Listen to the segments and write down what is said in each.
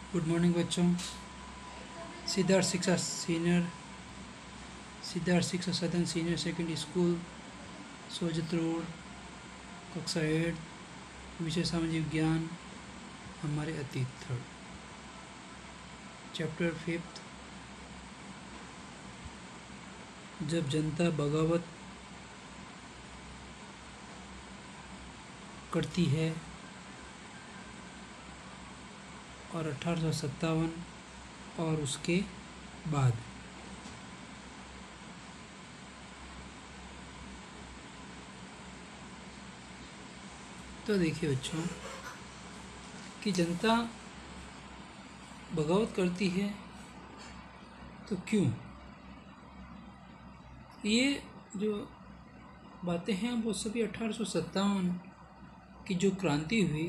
Good morning बच्चों। सिद्धार्थ शिक्षा senior Siddharth शिक्षा सदन senior secondary school Sojat road, कक्षा 8, विषय सामाजिक विज्ञान, हमारे अतीत थर्ड, चैप्टर 5। जब जनता बगावत करती है और 1857 और उसके बाद। तो देखिए बच्चों कि जनता बगावत करती है तो क्यों, ये जो बातें हैं वो सभी 1857 की जो क्रांति हुई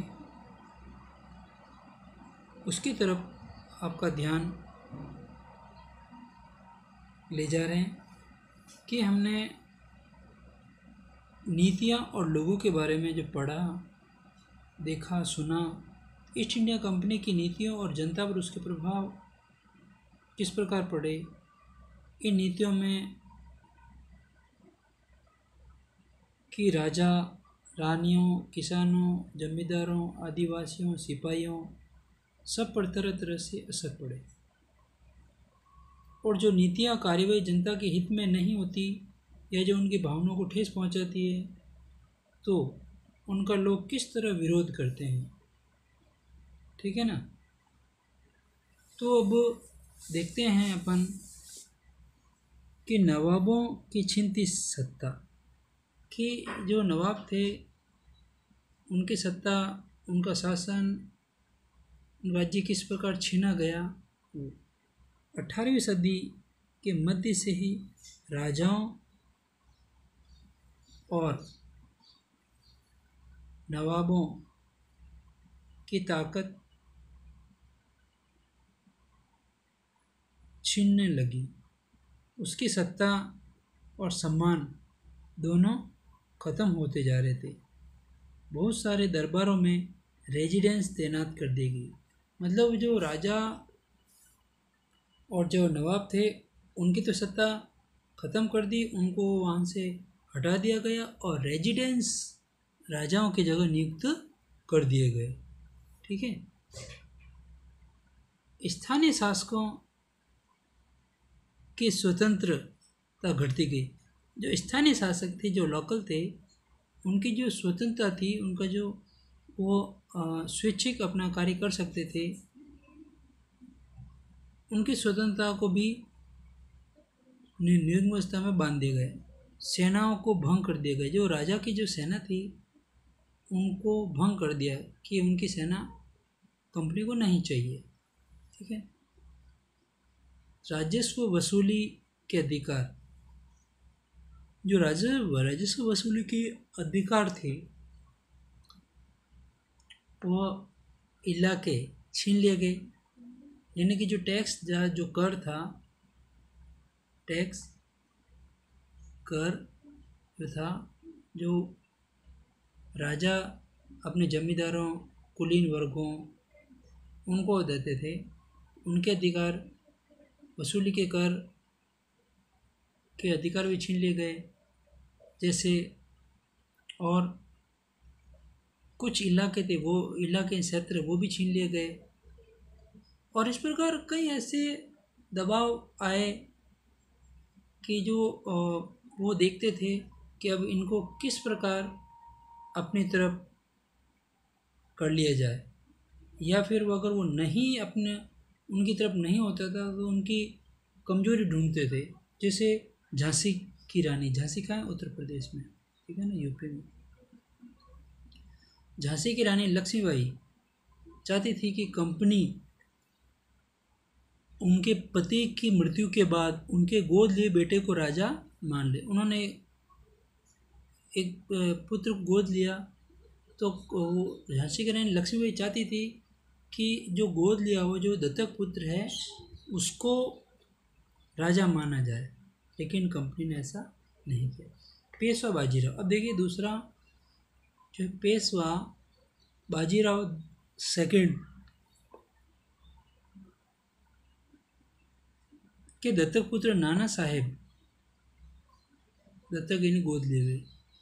उसकी तरफ आपका ध्यान ले जा रहे हैं कि हमने नीतियाँ और लोगों के बारे में जो पढ़ा, देखा, सुना, ईस्ट इंडिया कंपनी की नीतियों और जनता पर उसके प्रभाव किस प्रकार पड़े। इन नीतियों में कि राजा, रानियों, किसानों, जमींदारों, आदिवासियों, सिपाहियों सब पर तरह तरह से असर पड़े, और जो नीतियाँ कार्यवाही जनता के हित में नहीं होती या जो उनकी भावनाओं को ठेस पहुंचाती है तो उनका लोग किस तरह विरोध करते हैं। ठीक है ना। तो अब देखते हैं अपन कि नवाबों की छीनती सत्ता, कि जो नवाब थे उनकी सत्ता, उनका शासन, राज्य किस प्रकार छीना गया। 18वीं सदी के मध्य से ही राजाओं और नवाबों की ताकत छीनने लगी, उसकी सत्ता और सम्मान दोनों खत्म होते जा रहे थे। बहुत सारे दरबारों में रेजिडेंस तैनात कर दी गई, मतलब जो राजा और जो नवाब थे उनकी तो सत्ता ख़त्म कर दी, उनको वहाँ से हटा दिया गया और रेजिडेंस राजाओं की जगह नियुक्त कर दिए गए। ठीक है। स्थानीय शासकों की स्वतंत्रता घटती गई। जो स्थानीय शासक थे, जो लोकल थे, उनकी जो स्वतंत्रता थी, उनका जो वो स्वैच्छिक अपना कार्य कर सकते थे, उनकी स्वतंत्रता को भी निर्गम अवस्था में बांध दिए गए। सेनाओं को भंग कर दिए गए। जो राजा की जो सेना थी उनको भंग कर दिया कि उनकी सेना कंपनी को नहीं चाहिए। ठीक है। राजस्व वसूली के अधिकार, जो राजस्व वसूली के अधिकार थे वो इलाके छीन लिए गए, यानी कि जो टैक्स, जो कर था, टैक्स कर जो था, जो राजा अपने जमींदारों, कुलीन वर्गों उनको देते थे, उनके अधिकार, वसूली के कर के अधिकार भी छीन लिए गए। जैसे और कुछ इलाके थे, वो इलाके क्षेत्र वो भी छीन लिए गए। और इस प्रकार कई ऐसे दबाव आए कि जो वो देखते थे कि अब इनको किस प्रकार अपनी तरफ कर लिया जाए, या फिर वो अगर वो नहीं अपने उनकी तरफ नहीं होता था तो उनकी कमजोरी ढूंढते थे। जैसे झांसी की रानी, झांसी कहाँ है? उत्तर प्रदेश में। ठीक है ना, यूपी में। झांसी की रानी लक्ष्मीबाई चाहती थी कि कंपनी उनके पति की मृत्यु के बाद उनके गोद लिए बेटे को राजा मान ले। उन्होंने एक पुत्र को गोद लिया, तो झांसी की रानी लक्ष्मीबाई चाहती थी कि जो गोद लिया हो, जो दत्तक पुत्र है, उसको राजा माना जाए, लेकिन कंपनी ने ऐसा नहीं किया। पेशवा बाजीराव, अब देखिए दूसरा जो पेशवा बाजीराव सेकंड, के दत्तक पुत्र नाना साहेब, दत्तक यानी गोद लिए हुए,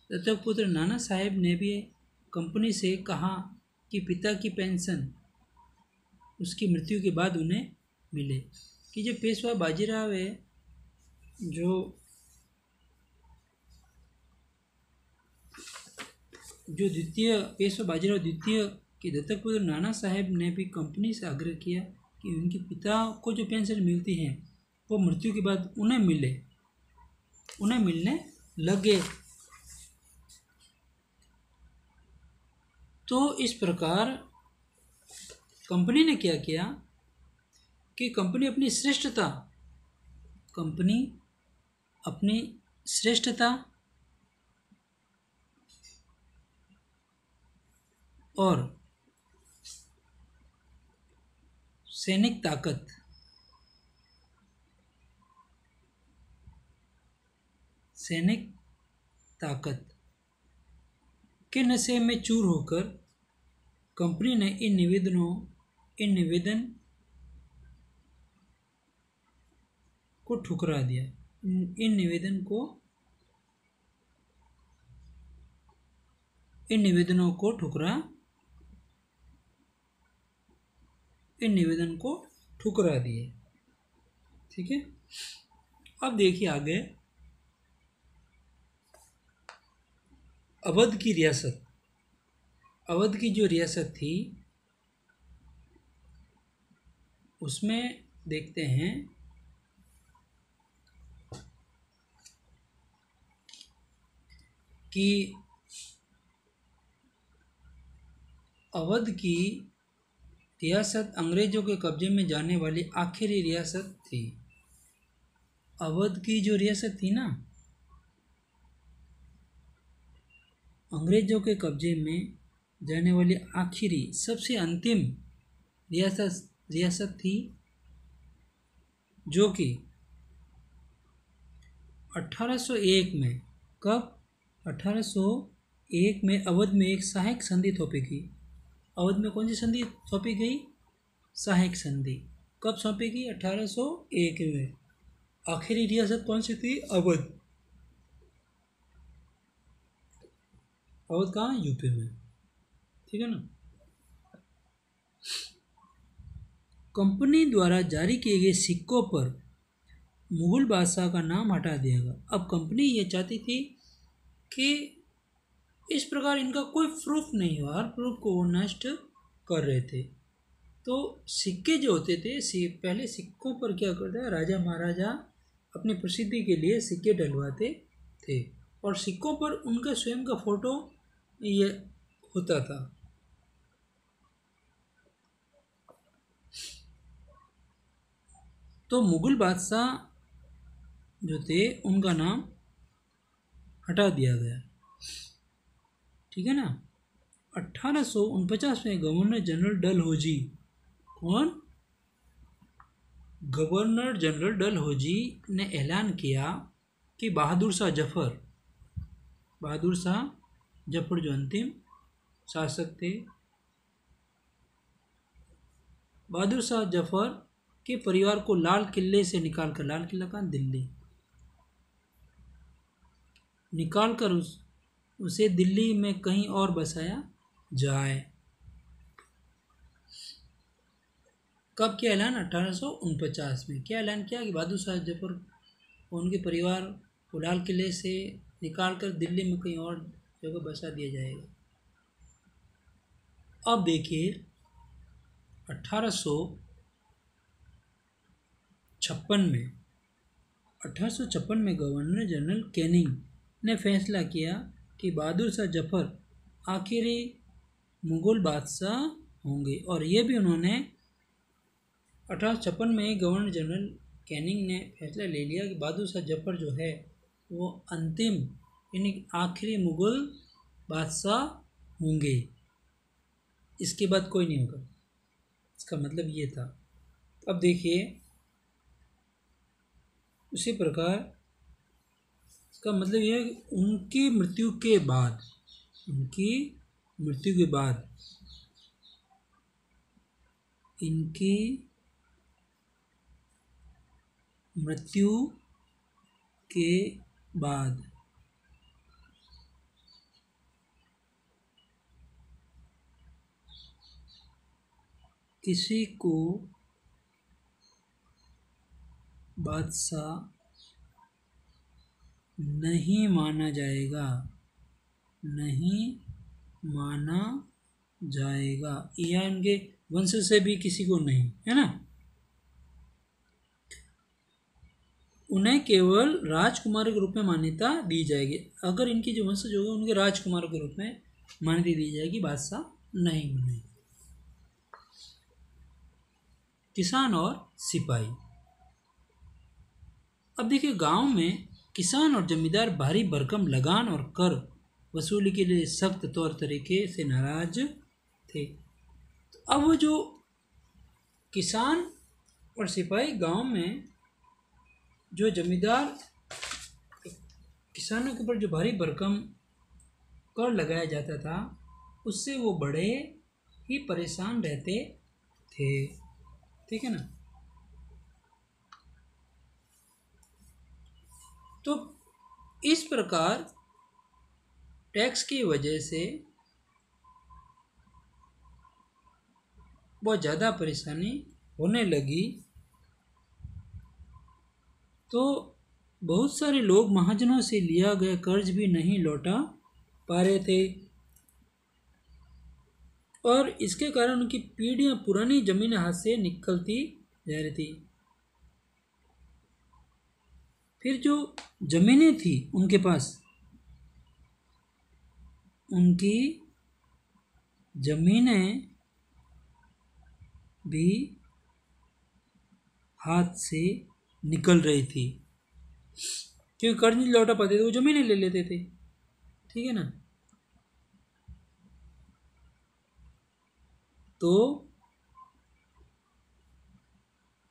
दत्तक पुत्र नाना साहेब ने भी कंपनी से कहा कि पिता की पेंशन उसकी मृत्यु के बाद उन्हें मिले। कि जो पेशवा बाजीराव है, जो द्वितीय पेशवा बाजीराव द्वितीय के दत्तक पुत्र नाना साहेब ने भी कंपनी से आग्रह किया कि उनके पिता को जो पेंशन मिलती है वो मृत्यु के बाद उन्हें मिलने लगे। तो इस प्रकार कंपनी ने क्या किया कि कंपनी अपनी श्रेष्ठता और सैनिक ताकत के नशे में चूर होकर कंपनी ने इन निवेदन को ठुकरा दिया। इन निवेदनों को ठुकरा दिए। ठीक है, अब देखिए आगे, अवध की जो रियासत थी उसमें देखते हैं कि अवध की रियासत अंग्रेजों के कब्जे में जाने वाली आखिरी रियासत थी। अवध की जो रियासत थी ना, अंग्रेजों के कब्जे में जाने वाली आखिरी सबसे अंतिम रियासत थी, जो कि 1801 में, कब 1801 में अवध में एक सहायक संधि थोपी गई। अवध में कौन सी संधि थोपी गई? सहायक संधि। कब सौंपी गई? 1801 में। आखिरी रियासत कौन सी थी? अवध। अवध कहाँ? यूपी में। ठीक है ना। कंपनी द्वारा जारी किए गए सिक्कों पर मुगल बादशाह का नाम हटा दिया गया। अब कंपनी ये चाहती थी कि इस प्रकार इनका कोई प्रूफ नहीं हो, हर प्रूफ को वो नष्ट कर रहे थे। तो सिक्के जो होते थे, पहले सिक्कों पर क्या करते हैं, राजा महाराजा अपनी प्रसिद्धि के लिए सिक्के डलवाते थे और सिक्कों पर उनका स्वयं का फोटो ये होता था। तो मुगल बादशाह जो थे उनका नाम हटा दिया गया। ठीक है ना। 1849 में गवर्नर जनरल डलहौजी, कौन? गवर्नर जनरल डलहौजी ने ऐलान किया कि बहादुर शाह जफर जो अंतिम शासक थे, बहादुर शाह जफर के परिवार को लाल किले से निकालकर, लाल किला कहाँ? दिल्ली, निकालकर उसे दिल्ली में कहीं और बसाया जाए। कब किया ऐलान? 1849 में। क्या ऐलान किया कि बहादुर शाह जफर और उनके परिवार को लाल किले से निकालकर दिल्ली में कहीं और जगह बसा दिया जाएगा। अब देखिए 1856 में गवर्नर जनरल कैनिंग ने फैसला किया कि बहादुर शाह जफर आखिरी मुगल बादशाह होंगे, और ये भी उन्होंने 1856 में गवर्नर जनरल कैनिंग ने फैसला ले लिया कि बहादुर शाह जफर जो है वो अंतिम यानी आखिरी मुगल बादशाह होंगे, इसके बाद कोई नहीं होगा। इसका मतलब ये था। अब देखिए उसी प्रकार इसका मतलब ये है कि उनकी मृत्यु के बाद इनकी मृत्यु के बाद किसी को बादशाह नहीं माना जाएगा, नहीं माना जाएगा, या इनके वंश से भी किसी को नहीं, है ना। उन्हें केवल राजकुमार के रूप में मान्यता दी जाएगी। अगर इनकी जो वंशज होगा उनके राजकुमार के रूप में मान्यता दी जाएगी, बादशाह नहीं बने। किसान और सिपाही। अब देखिए, गांव में किसान और जमींदार भारी भरकम लगान और कर वसूली के लिए सख्त तौर तरीके से नाराज थे। तो अब वो जो किसान और सिपाही गांव में जो जमींदार किसानों के ऊपर जो भारी भरकम कर लगाया जाता था, उससे वो बड़े ही परेशान रहते थे, ठीक है ना। तो इस प्रकार टैक्स की वजह से बहुत ज़्यादा परेशानी होने लगी। तो बहुत सारे लोग महाजनों से लिया गया कर्ज भी नहीं लौटा पा रहे थे, और इसके कारण उनकी पीढ़ियां पुरानी जमीनें हाथ से निकलती जा रही थी। फिर जो जमीनें थी उनके पास, उनकी जमीनें भी हाथ से निकल रही थी, क्योंकि कर्ज नहीं लौटा पाते थे, वो जमीनें ले लेते थे, ठीक है ना। तो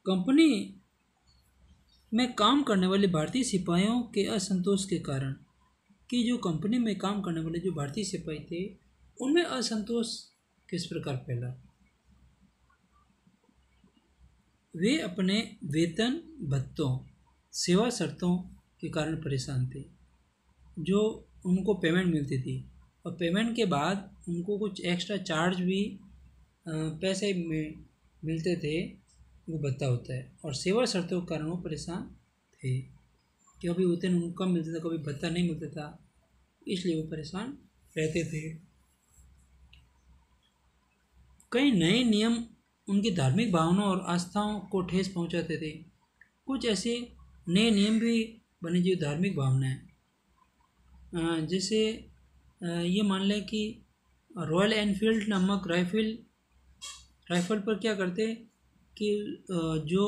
कंपनी में काम करने वाले भारतीय सिपाहियों के असंतोष के कारण, कि जो कंपनी में काम करने वाले जो भारतीय सिपाही थे उनमें असंतोष किस प्रकार फैला। वे अपने वेतन भत्तों, सेवा शर्तों के कारण परेशान थे। जो उनको पेमेंट मिलती थी और पेमेंट के बाद उनको कुछ एक्स्ट्रा चार्ज भी पैसे में मिलते थे, वो भत्ता होता है। और सेवा शर्तों के कारण वो परेशान थे, कभी वेतन उनको कम मिलता था, कभी भत्ता नहीं मिलता था, इसलिए वो परेशान रहते थे। कई नए नियम उनकी धार्मिक भावनाओं और आस्थाओं को ठेस पहुंचाते थे। कुछ ऐसे नए नियम भी बने जो धार्मिक भावनाएं, जैसे ये मान लें कि रॉयल एनफील्ड नामक राइफल पर क्या करते कि जो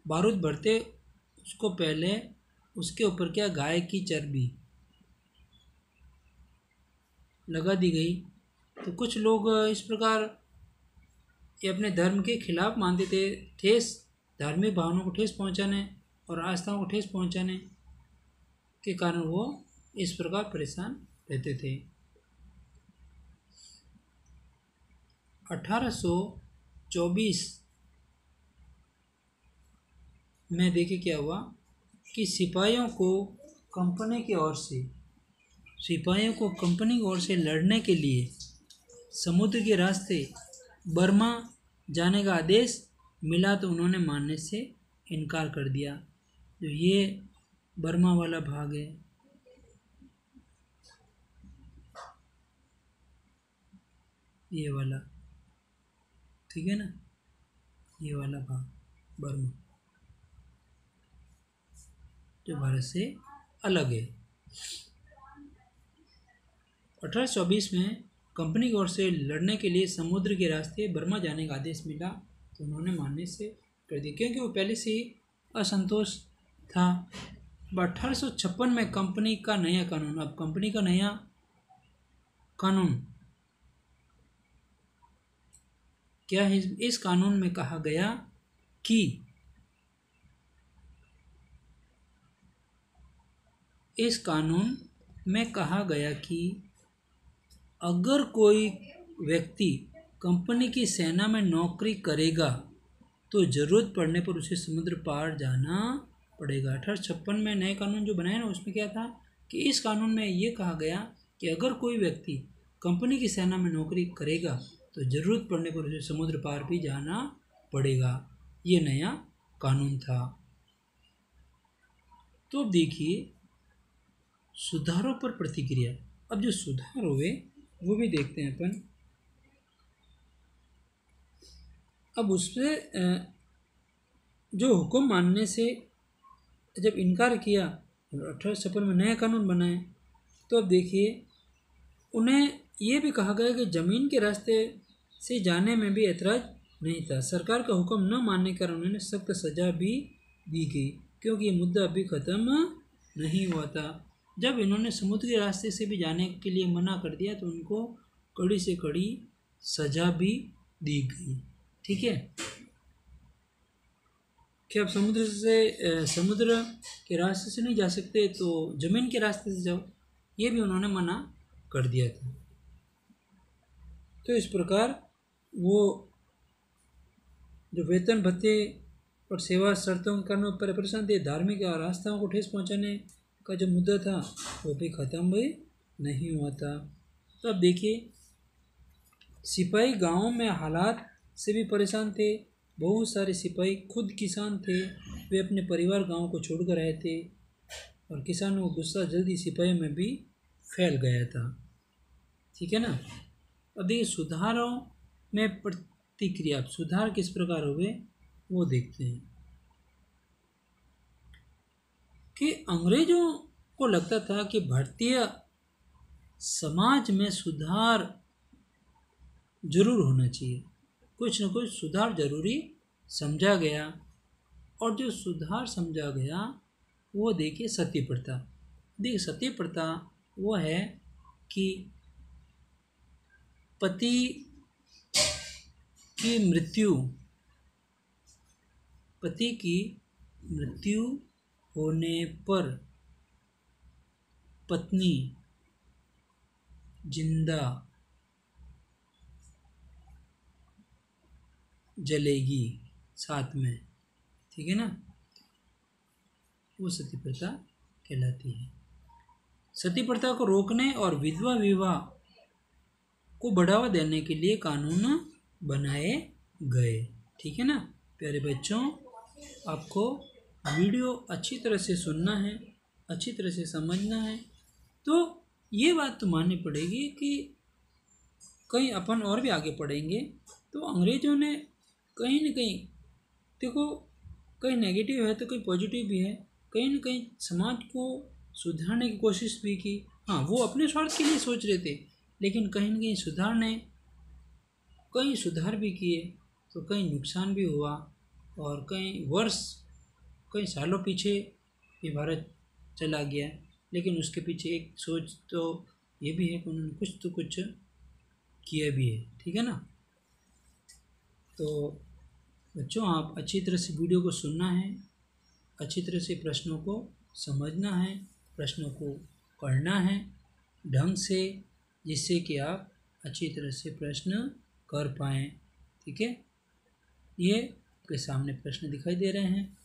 बारूद भरते उसको पहले उसके ऊपर क्या गाय की चर्बी लगा दी गई। तो कुछ लोग इस प्रकार ये अपने धर्म के खिलाफ मानते थे। ठेस धार्मिक भावनाओं को ठेस पहुंचाने और आस्थाओं को ठेस पहुंचाने के कारण वो इस प्रकार परेशान रहते थे। 1824 में देखिए क्या हुआ कि सिपाहियों को कंपनी की ओर से लड़ने के लिए समुद्र के रास्ते बर्मा जाने का आदेश मिला, तो उन्होंने मानने से इनकार कर दिया। जो ये बर्मा वाला भाग है, ये वाला, ठीक है ना, ये वाला भाग बर्मा जो भारत से अलग है। 1824 में कंपनी की ओर से लड़ने के लिए समुद्र के रास्ते बर्मा जाने का आदेश मिला, तो उन्होंने मानने से कर दिया, क्योंकि वो पहले से ही असंतोष था। 1856 में कंपनी का नया कानून, अब कंपनी का नया कानून क्या है, इस कानून में कहा गया कि अगर कोई व्यक्ति कंपनी की सेना में नौकरी करेगा तो ज़रूरत पड़ने पर उसे समुद्र पार जाना पड़ेगा। 1856 में नए कानून जो बनाया ना, उसमें क्या था कि इस कानून में ये कहा गया कि अगर कोई व्यक्ति कंपनी की सेना में नौकरी करेगा तो ज़रूरत पड़ने पर उसे समुद्र पार भी जाना पड़ेगा। ये नया कानून था। तो अब देखिए सुधारों पर प्रतिक्रिया। अब जो सुधार हुए वो भी देखते हैं अपन। अब उससे जो हुक्म मानने से जब इनकार किया, 1856 में नया कानून बनाए, तो अब देखिए उन्हें ये भी कहा गया कि ज़मीन के रास्ते से जाने में भी ऐतराज़ नहीं था। सरकार का हुक्म न मानने के कारण उन्हें सख्त सज़ा भी दी गई, क्योंकि ये मुद्दा अभी ख़त्म नहीं हुआ था। जब इन्होंने समुद्री रास्ते से भी जाने के लिए मना कर दिया तो उनको कड़ी से कड़ी सज़ा भी दी गई। ठीक है, कि आप समुद्र के रास्ते से नहीं जा सकते तो ज़मीन के रास्ते से जाओ, ये भी उन्होंने मना कर दिया था। तो इस प्रकार वो जो वेतन भत्ते और सेवा शर्तों के कारण पर परेशान थे, धार्मिक और आस्थाओं को ठेस पहुंचाने का जो मुद्दा था वो भी ख़त्म भी नहीं हुआ था। तो अब देखिए सिपाही गाँव में हालात से भी परेशान थे। बहुत सारे सिपाही खुद किसान थे, वे अपने परिवार गांव को छोड़कर आए थे और किसानों का गुस्सा जल्दी सिपाहियों में भी फैल गया था। ठीक है ना। अब देखिए सुधारों में प्रतिक्रिया, सुधार किस प्रकार हुए वो देखते हैं। कि अंग्रेजों को लगता था कि भारतीय समाज में सुधार जरूर होना चाहिए, कुछ न कुछ सुधार जरूरी समझा गया। और जो सुधार समझा गया वो देखिए सती प्रथा। देखिए सती प्रथा वो है कि पति की मृत्यु होने पर पत्नी जिंदा जलेगी साथ में। ठीक है ना, वो सती प्रथा कहलाती है। सती प्रथा को रोकने और विधवा विवाह को बढ़ावा देने के लिए कानून बनाए गए। ठीक है ना प्यारे बच्चों, आपको वीडियो अच्छी तरह से सुनना है, अच्छी तरह से समझना है। तो ये बात तो माननी पड़ेगी कि कहीं अपन और भी आगे पढ़ेंगे तो अंग्रेज़ों ने कहीं न कहीं, देखो कहीं नेगेटिव है तो कहीं पॉजिटिव भी है, कहीं न कहीं समाज को सुधारने की कोशिश भी की। हाँ, वो अपने स्वार्थ के लिए सोच रहे थे, लेकिन कहीं न कहीं कई सुधार भी किए तो कहीं नुकसान भी हुआ और कई सालों पीछे ये भारत चला गया। लेकिन उसके पीछे एक सोच तो ये भी है कि उन्होंने कुछ तो कुछ किया भी है। ठीक है ना। तो बच्चों आप अच्छी तरह से वीडियो को सुनना है, अच्छी तरह से प्रश्नों को समझना है, प्रश्नों को पढ़ना है ढंग से, जिससे कि आप अच्छी तरह से प्रश्न कर पाएँ। ठीक है, ये आपके सामने प्रश्न दिखाई दे रहे हैं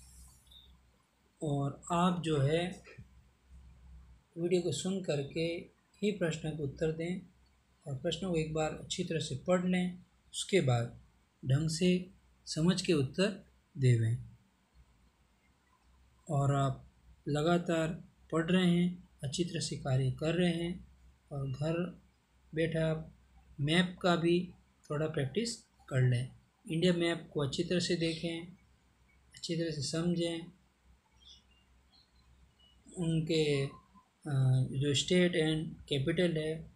और आप जो है वीडियो को सुन करके ही प्रश्नों को उत्तर दें और प्रश्नों को एक बार अच्छी तरह से पढ़ लें, उसके बाद ढंग से समझ के उत्तर देवें। और आप लगातार पढ़ रहे हैं, अच्छी तरह से कार्य कर रहे हैं और घर बैठा आप मैप का भी थोड़ा प्रैक्टिस कर लें। इंडिया मैप को अच्छी तरह से देखें, अच्छी तरह से समझें, उनके जो स्टेट एंड कैपिटल है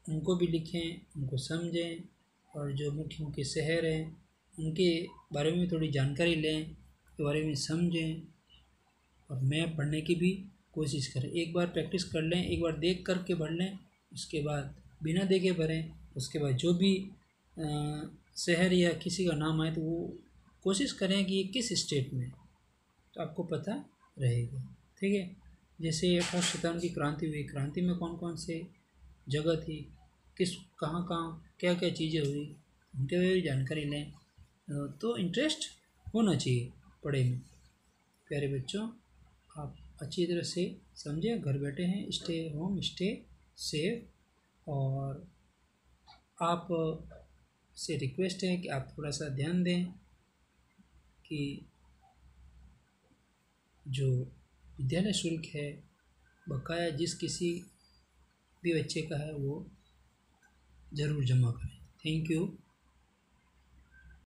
उनको भी लिखें, उनको समझें और जो मुख्य मुख्य शहर हैं उनके बारे में थोड़ी जानकारी लें, उसके बारे में समझें और मैप पढ़ने की भी कोशिश करें। एक बार प्रैक्टिस कर लें, एक बार देख कर के पढ़ लें, उसके बाद बिना देखे भरें। उसके बाद जो भी शहर या किसी का नाम आए तो वो कोशिश करें कि ये किस स्टेट में, तो आपको पता रहेगा। ठीक है, जैसे 1857 की क्रांति हुई, क्रांति में कौन कौन से जगह थी, कहाँ क्या क्या चीज़ें हुई, उनके बारे में जानकारी लें। तो इंटरेस्ट होना चाहिए पढ़ाई में। प्यारे बच्चों, आप अच्छी तरह से समझे, घर बैठे हैं, स्टे होम, स्टे सेफ। और आप से रिक्वेस्ट है कि आप थोड़ा सा ध्यान दें कि जो विद्यालय शुल्क है बकाया जिस किसी भी बच्चे का है वो ज़रूर जमा करें। Thank you.